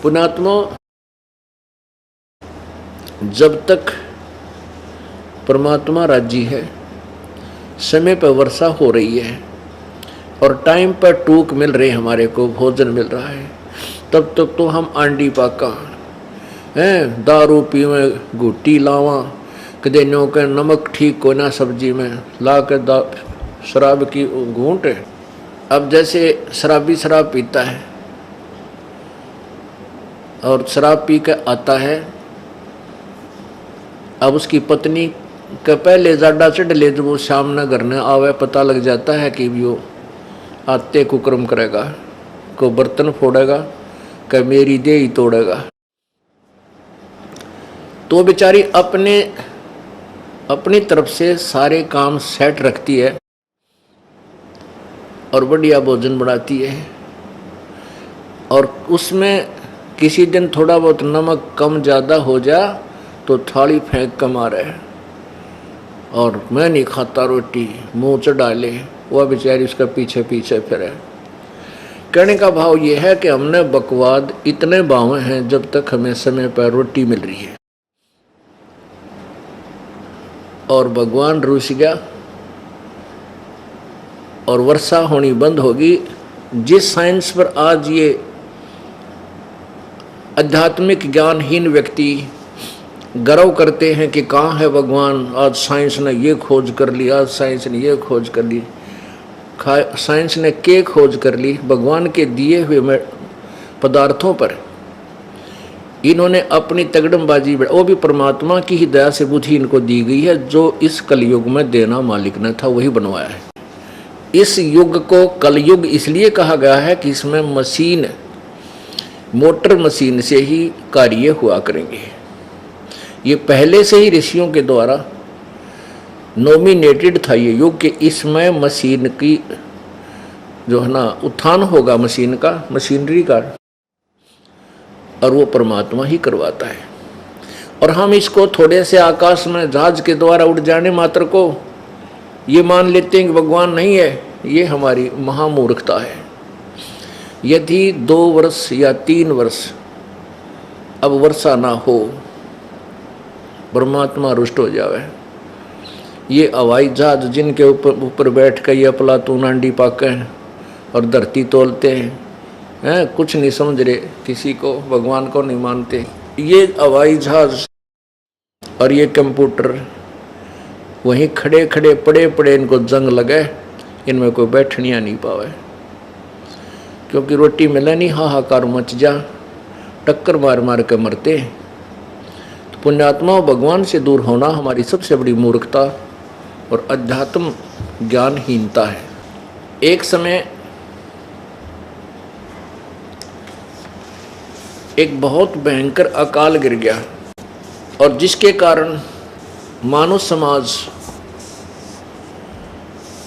पुण्यात्मा, जब तक परमात्मा राजी है, समय पर वर्षा हो रही है और टाइम पर टूक मिल रही, हमारे को भोजन मिल रहा है, तब तक तो हम आंडी पाका हैं, दारू पीवे, घुट्टी लावा, कदे नो के नमक ठीक को ना सब्जी में ला के शराब की घूंट। अब जैसे शराबी शराब पीता है और शराब पी के आता है, अब उसकी पत्नी के पहले जाडा चढ़ ले, जब वो शाम न घर न आवे, पता लग जाता है कि वो आते कुकर्म करेगा, को बर्तन फोड़ेगा, कि मेरी देह ही तोड़ेगा। तो बेचारी अपनी तरफ से सारे काम सेट रखती है और बढ़िया भोजन बनाती है, और उसमें किसी दिन थोड़ा बहुत नमक कम ज़्यादा हो जा तो थाली फेंक कर मारे और मैं नहीं खाता रोटी, मुंह चढ़ा ले, वह बेचारी उसका पीछे पीछे फिरे। कहने का भाव ये है कि हमने बकवाद इतने बावे हैं जब तक हमें समय पर रोटी मिल रही है, और भगवान रूस गया और वर्षा होनी बंद होगी। जिस साइंस पर आज ये आध्यात्मिक ज्ञानहीन व्यक्ति गर्व करते हैं कि कहाँ है भगवान, आज साइंस ने ये खोज कर ली, आज साइंस ने ये खोज कर ली, साइंस ने क्या खोज कर ली, भगवान के दिए हुए पदार्थों पर इन्होंने अपनी तगड़मबाजी, वो भी परमात्मा की ही दया से बुद्धि इनको दी गई है, जो इस कलयुग में देना मालिक ने था वही बनवाया है। इस युग को कलयुग इसलिए कहा गया है कि इसमें मशीन, मोटर मशीन से ही कार्य हुआ करेंगे। ये पहले से ही ऋषियों के द्वारा नॉमिनेटेड था ये युग कि इसमें मशीन की जो है ना उत्थान होगा, मशीन का, मशीनरी का, और वो परमात्मा ही करवाता है। और हम इसको थोड़े से आकाश में जहाज के द्वारा उड़ जाने मात्र को ये मान लेते हैं कि भगवान नहीं है, ये हमारी महामूर्खता है। यदि 2 वर्ष या 3 वर्ष अब वर्षा ना हो, परमात्मा रुष्ट हो जावे, ये हवाई जहाज जिनके ऊपर बैठ कर ये प्लातून आंडी पाके और धरती तोलते हैं, कुछ नहीं समझ रहे, किसी को भगवान को नहीं मानते, ये हवाई जहाज और ये कंप्यूटर वहीं खड़े खड़े पड़े पड़े इनको जंग लगे, इनमें कोई बैठनिया नहीं पावे, क्योंकि रोटी मिले नहीं, हाहाकार मच जा, टक्कर मार मार के मरते। तो पुण्यात्मा, भगवान से दूर होना हमारी सबसे बड़ी मूर्खता और अध्यात्म ज्ञानहीनता है। एक समय एक बहुत भयंकर अकाल गिर गया और जिसके कारण मानव समाज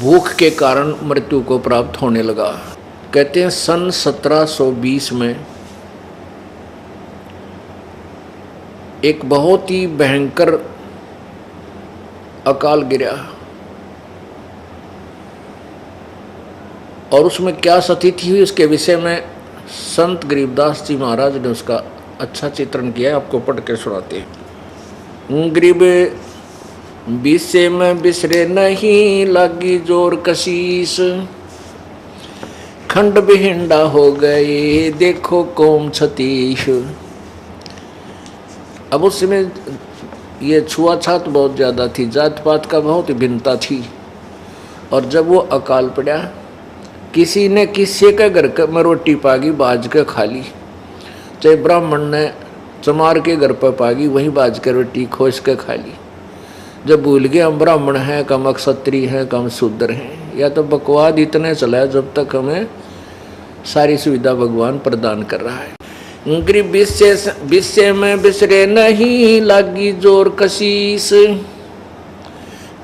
भूख के कारण मृत्यु को प्राप्त होने लगा। कहते हैं सन 1720 में एक बहुत ही भयंकर अकाल गिरा, और उसमें क्या स्थिति हुई उसके विषय में संत गरीबदास जी महाराज ने उसका अच्छा चित्रण किया है, आपको पढ़ के सुनाते हैं। गरीब बिसे में बिसरे नहीं, लागी जोर कशीस, खंड बिहिंडा हो गए, देखो कौम छतीश। अब उस समय ये छुआछात बहुत ज़्यादा थी, जात पात का बहुत भिन्नता थी, और जब वो अकाल पड़ा, किसी ने किसी के घर में रोटी पागी बाज के खा ली, चाहे ब्राह्मण ने चमार के घर पर पागी वहीं बाज के रोटी खोज के खा ली। जब भूल गए हम ब्राह्मण हैं, कम क्षत्रिय हैं, कम शूद्र हैं, या तो बकवाद इतने चला जब तक हमें सारी सुविधा भगवान प्रदान कर रहा है। गरीब बिस्से में बिसरे नहीं, लागी जोर कशीस,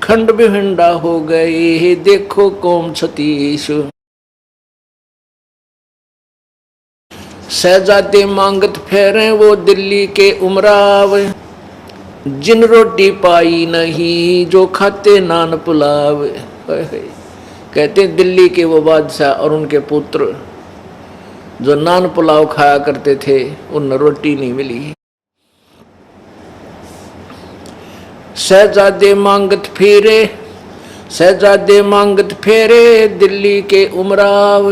खंड बिहंडा हो गए, देखो कौम छतीश। शहजादे मांगत फेरे वो दिल्ली के उमराव, जिन रोटी पाई नहीं जो खाते नान पुलाव। कहते दिल्ली के वो बादशाह और उनके पुत्र जो नान पुलाव खाया करते थे उन रोटी नहीं मिली। शहजादे मांगत फेरे, शहजादे मांगत फेरे दिल्ली के उमराव,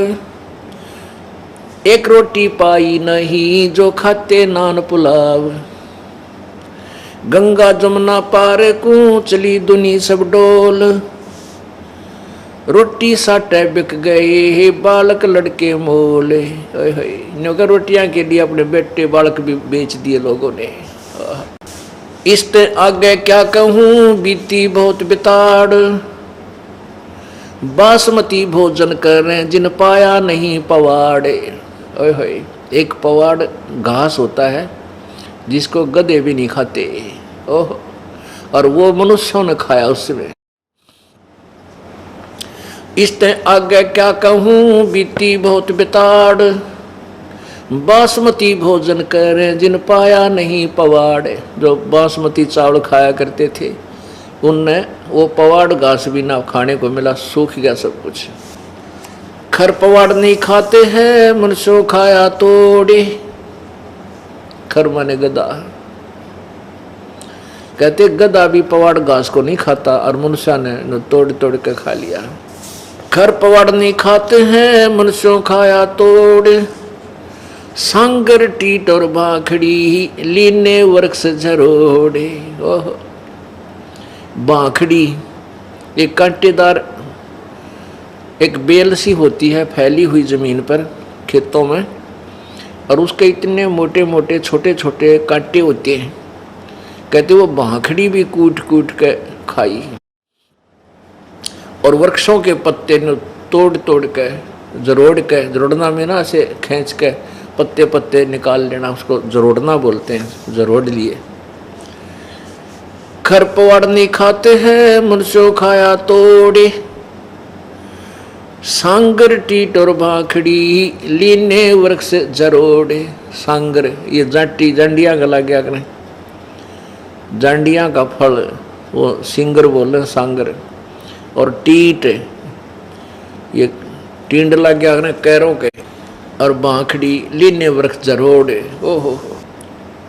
एक रोटी पाई नहीं जो खाते नान पुलाव। गंगा जमुना पार को चली दुनी सब डोल, रोटी साटे बिक गए बालक लड़के मोल। न्योंकि रोटियां के लिए अपने बेटे बालक भी बेच दिए लोगों ने। इसते आगे क्या कहूँ बीती बहुत बिताड़, बासमती भोजन करें जिन पाया नहीं पवाड़े। एक पवाड़ घास होता है जिसको गधे भी नहीं खाते। ओह, और वो मनुष्यों ने खाया उसमें। इसते आगे क्या कहूँ बीती बहुत बिताड़, बासमती भोजन करें जिन पाया नहीं पवाड़। जो बासमती चावल खाया करते थे उनने वो पवाड़ घास भी ना खाने को मिला, सूख गया सब कुछ। खर पवाड़ नहीं खाते हैं मनुष्यों खाया तोड़े, खर माने गधा। कहते गधा भी पवाड़ घास को नहीं खाता और मनुष्य ने तोड़ तोड़ के खा लिया। खर पवाड़ नहीं खाते हैं मनुष्यों खाया तोड़े, सांगर टीट और बाखड़ी लीने वृक्ष झरोड़े। ओह, बाखड़ी एक कांटेदार एक बेल सी होती है फैली हुई जमीन पर खेतों में, और उसके इतने मोटे मोटे छोटे छोटे कांटे होते हैं। कहते वो बाखड़ी भी कूट कूट के खाई। और वृक्षों के पत्ते ने तोड़ तोड़ के जरोड़ के, जरोड़ना में ना ऐसे खींच के पत्ते पत्ते निकाल लेना, उसको जरोड़ना बोलते हैं, जरोड़ लिए। खर पवाड़ नहीं खाते हैं मनुष्यों खाया तोड़े, सांगर टीट और भाखड़ी लीने वृक्ष जरोड़े। सांगर ये जाटी जांडिया का लग गया करें, जांडिया का फल वो सिंगर बोले सांगर। और टीट ये टींड लग गया करें कैरों के, और बाखड़ी लीने वृक्ष जरोड़े। ओहो,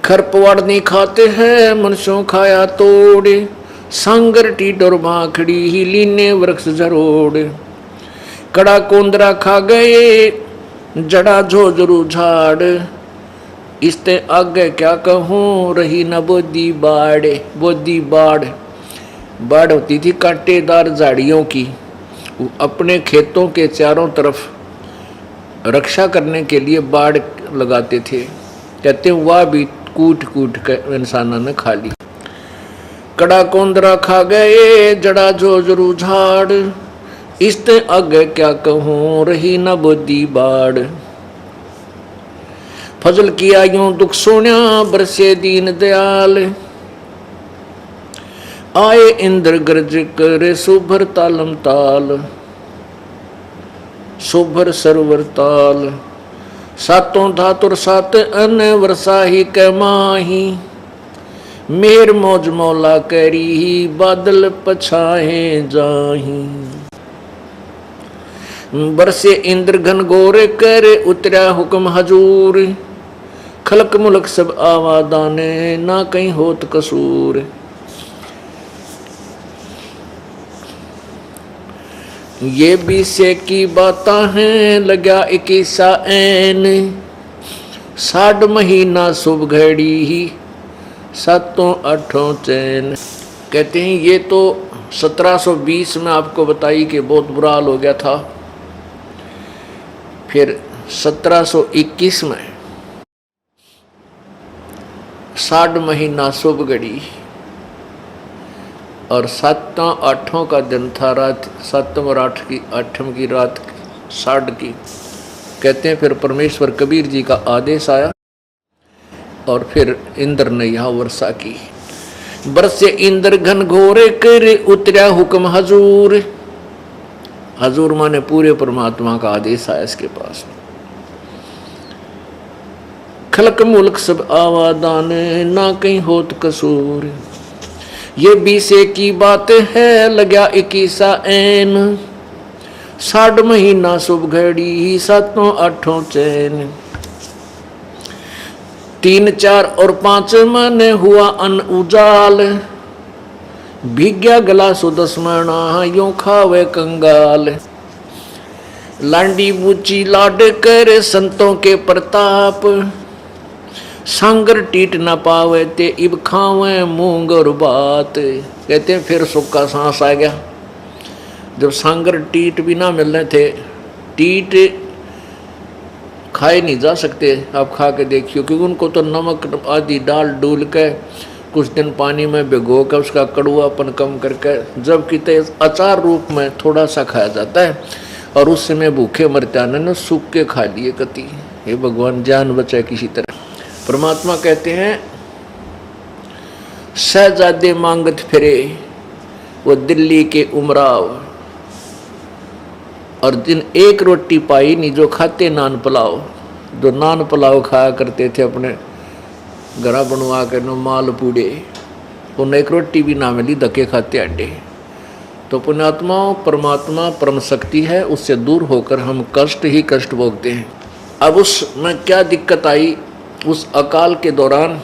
खर पवाड़ नहीं खाते हैं मनुष्यों खाया तोड़े, सांगर टीट और बाखड़ी ही लीने वृक्ष जरोड़े। कड़ा कोंदरा खा गए जड़ा झोझरू झाड़, इसते आगे क्या कहूँ रही न बोदी बाड़े। बोदी बाड़, बाड़ होती थी कांटेदार झाड़ियों की, अपने खेतों के चारों तरफ रक्षा करने के लिए बाड़ लगाते थे। कहते वह भी कूट कूट कर इंसानों ने खा ली। कड़ा कोंदरा खा गए जड़ा झोझरू झाड़, इसते आगे क्या कहूँ रही न बोदी बाड़। फजल किया यूं दुख सोन्या बरसे दीन दयाल, आए इंद्र गर्ज करे सुभर तालम ताल। सुभर सरवर ताल सातों धातुर सात अन वर्षाही के माही, मेर मौज मौला करी बादल पछाए जाही। बरसे इंद्र घन गोरे करे उतरा हुक्म हजूर, खलक मुलक सब आवादाने ना कहीं होत कसूर। ये बीसे की बातां हैं लगा 21 ऐन, 60 महीना शुभ घड़ी ही सातों आठों चैन। कहते हैं ये तो 1720 में आपको बताई कि बहुत बुरा हाल हो गया था। फिर 1721 में 60 महीना शुभ घड़ी और 7वां-8वां का दिन था, रात 7 और 8 की रात 60 की। कहते हैं फिर परमेश्वर कबीर जी का आदेश आया और फिर इंद्र ने यहाँ वर्षा की। बरसे इंद्र घन घोरे करे उतरा हुक्म हजूर। हजूर माने पूरे परमात्मा का आदेश आया इसके पास। खलक मुल्क सब आवादान ना कहीं होत कसूर। ये बीसे की बात है लगा 21 ऐन, साठ महीना शुभ घड़ी सातों आठों चैन, 3 4 और 5 मन हुआ अन उजाल, भीग्या गला सुदस्मणा यूं खावे कंगाल। लांडी बूची लाड कर संतों के प्रताप, सांगर टीट न पावे ते इब खावे मूंग और बात। कहते हैं फिर सुख का सांस आ गया, जब सांगर टीट भी ना मिलने थे। टीट खाए नहीं जा सकते, आप खा के देखियो, क्योंकि उनको तो नमक आदि डाल डूल के कुछ दिन पानी में भिगो कर उसका कड़वापन कम करके जब कितने अचार रूप में थोड़ा सा खाया जाता है, और उस समय भूखे मरते न सूख के खा लिए कति। हे भगवान जान बचाए किसी तरह। परमात्मा कहते हैं शहजादे मांगत फिरे वो दिल्ली के उमराव, और जिन एक रोटी पाई नहीं जो खाते नान पुलाव। जो नान पुलाव खाया करते थे अपने घरा बनवा कर नो माल पूड़े, उन्हें एक रोटी भी ना मिली, धक्के खाते अड्डे। तो पुण्यात्माओं, परमात्मा परम शक्ति है, उससे दूर होकर हम कष्ट ही कष्ट भोगते हैं। अब उसमें क्या दिक्कत आई, उस अकाल के दौरान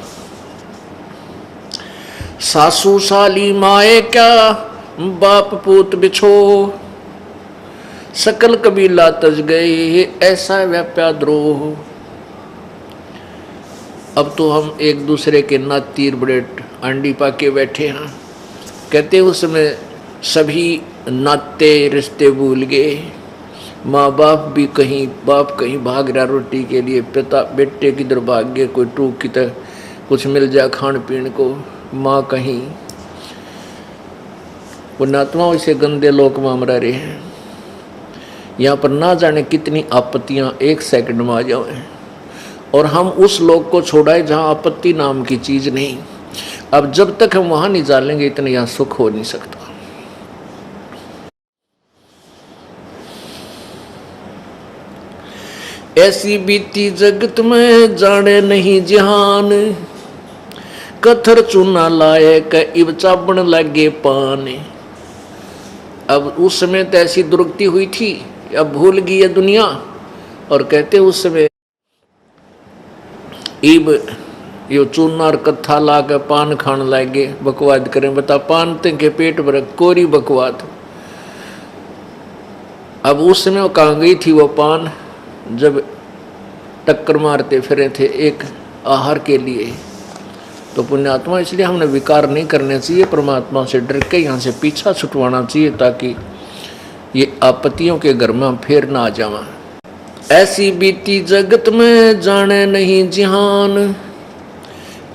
सासू साली माए क्या बाप पूत बिछो, सकल कबीला तज गए ऐसा व्याप्या द्रोह। अब तो हम एक दूसरे के नात तीर बड़े अंडी पाके बैठे हैं। कहते उसमें सभी नाते रिश्ते भूल गए, माँ बाप भी कहीं, बाप कहीं भाग रहा रोटी के लिए, पिता बेटे किधर भाग गए, कोई टूक की तरह कुछ मिल जाए खान पीने को, माँ कहीं। पुण्यात्मा इसे गंदे लोक में हम रह रहे हैं। यहाँ पर ना जाने कितनी आपत्तियाँ एक सेकंड में आ जाए, और हम उस लोक को छोड़ाए जहाँ आपत्ति नाम की चीज नहीं। अब जब तक हम वहां नहीं जानेंगे इतना यहाँ सुख हो नहीं सकता। ऐसी बीती जगत में जाने नहीं जहान, कथर चूना लाए क इब चाबण लगे पान। अब उस समय तो ऐसी दुर्गति हुई थी, अब भूल गई है दुनिया। और कहते उस समय इब यो चूना और कत्था ला के पान खान लागे, बकवाद करें। बता पान के पेट भर कोरी बकवाद। अब उस समय वो कहाँ गई थी वो पान, जब टक्कर मारते फिरे थे एक आहार के लिए। तो पुण्यात्मा, इसलिए हमने विकार नहीं करने चाहिए, परमात्मा से डर के यहाँ से पीछा छुटवाना चाहिए, ताकि ये आपत्तियों के घर में फिर ना आ जावा। ऐसी बीती जगत में जाने नहीं जिहान,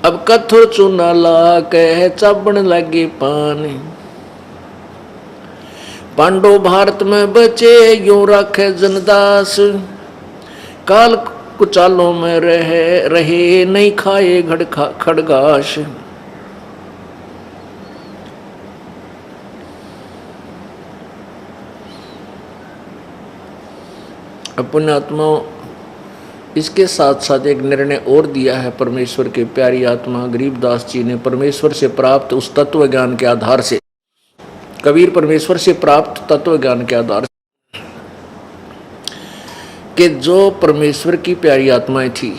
अब कथोर चूना ला के चाबण लगे पान। पांडव भारत में बचे यूं रखे जनदास, काल कुचालों में रहे नहीं खाए खड़गाश। पुण्यात्माओं, इसके साथ साथ एक निर्णय और दिया है परमेश्वर के प्यारी आत्मा गरीबदास जी ने, परमेश्वर से प्राप्त उस तत्व ज्ञान के आधार से। कबीर परमेश्वर से प्राप्त तत्व ज्ञान के आधार से कि जो परमेश्वर की प्यारी आत्माएं थी,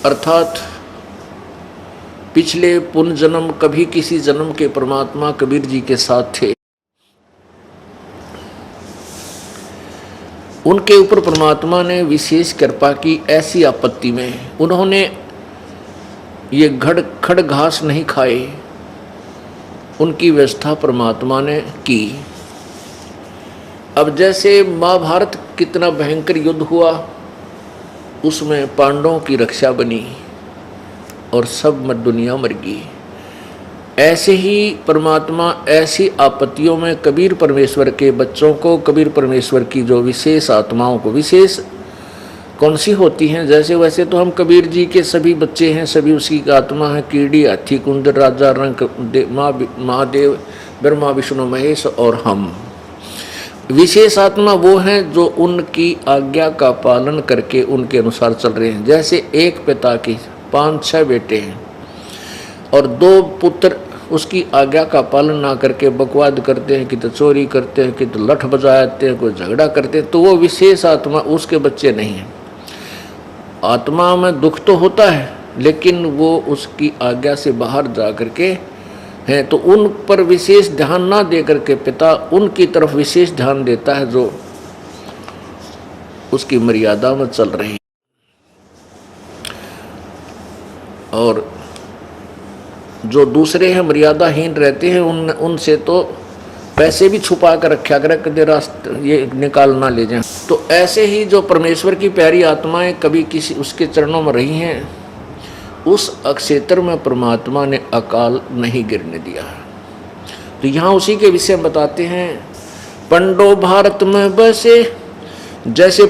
अर्थात पिछले पुण्य जन्म कभी किसी जन्म के परमात्मा कबीर जी के साथ थे, उनके ऊपर परमात्मा ने विशेष कृपा की। ऐसी आपत्ति में उन्होंने ये खड़ घास नहीं खाए, उनकी व्यवस्था परमात्मा ने की। अब जैसे महाभारत कितना भयंकर युद्ध हुआ, उसमें पांडवों की रक्षा बनी और सब दुनिया मर गई। ऐसे ही परमात्मा ऐसी आपत्तियों में कबीर परमेश्वर के बच्चों को, कबीर परमेश्वर की जो विशेष आत्माओं को, विशेष कौन सी होती हैं, जैसे वैसे तो हम कबीर जी के सभी बच्चे हैं, सभी उसकी आत्मा है। कीड़ी, हाथी, कुंदर, राजा, रंग, महादेव, ब्रह्मा, विष्णु, महेश और हम। विशेष आत्मा वो हैं जो उनकी आज्ञा का पालन करके उनके अनुसार चल रहे हैं। जैसे एक पिता की 5-6 बेटे हैं और 2 पुत्र उसकी आज्ञा का पालन ना करके बकवाद करते हैं, कि तो चोरी करते हैं, कि तो लठ बजाते हैं, कोई झगड़ा करते हैं, तो वो विशेष आत्मा उसके बच्चे नहीं हैं। आत्मा में दुख तो होता है, लेकिन वो उसकी आज्ञा से बाहर जा करके हैं, तो उन पर विशेष ध्यान ना दे करके पिता उनकी तरफ विशेष ध्यान देता है जो उसकी मर्यादा में चल रही। और जो दूसरे हैं मर्यादाहीन रहते हैं, उनसे तो पैसे भी छुपा कर रखा करे, कदे रास्ते ये निकाल ना ले जाएं। तो ऐसे ही जो परमेश्वर की प्यारी आत्माएं कभी किसी उसके चरणों में रही हैं, उस क्षेत्र में परमात्मा ने अकाल नहीं गिरने दिया। तो यहाँ उसी के विषय बताते हैं। पंडो भारत में बसे, जैसे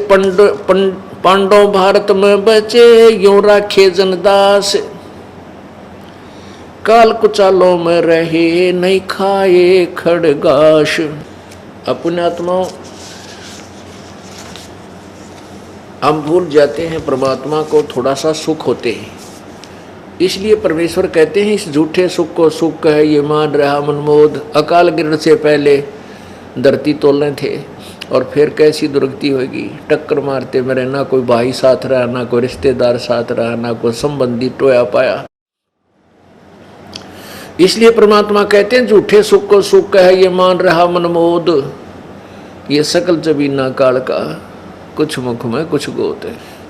पांडव भारत में बचे, यूं राखे जनदास, काल कुचालों में रहे, नहीं खाए खड़गाश। अपने आत्माओं, हम भूल जाते हैं परमात्मा को, थोड़ा सा सुख होते हैं, इसलिए परमेश्वर कहते हैं इस झूठे सुख को सुख है ये मान रहा मनमोद। अकाल गिरने से पहले धरती तोलने थे, और फिर कैसी दुर्गति होगी, टक्कर मारते मेरे, ना कोई भाई साथ रहा, ना कोई रिश्तेदार साथ रहा, ना कोई संबंधी टोया पाया। इसलिए परमात्मा कहते हैं झूठे सुख को सुख है ये मान रहा मनमोद, ये सकल जबीना काल का, कुछ मुख में कुछ गोत है।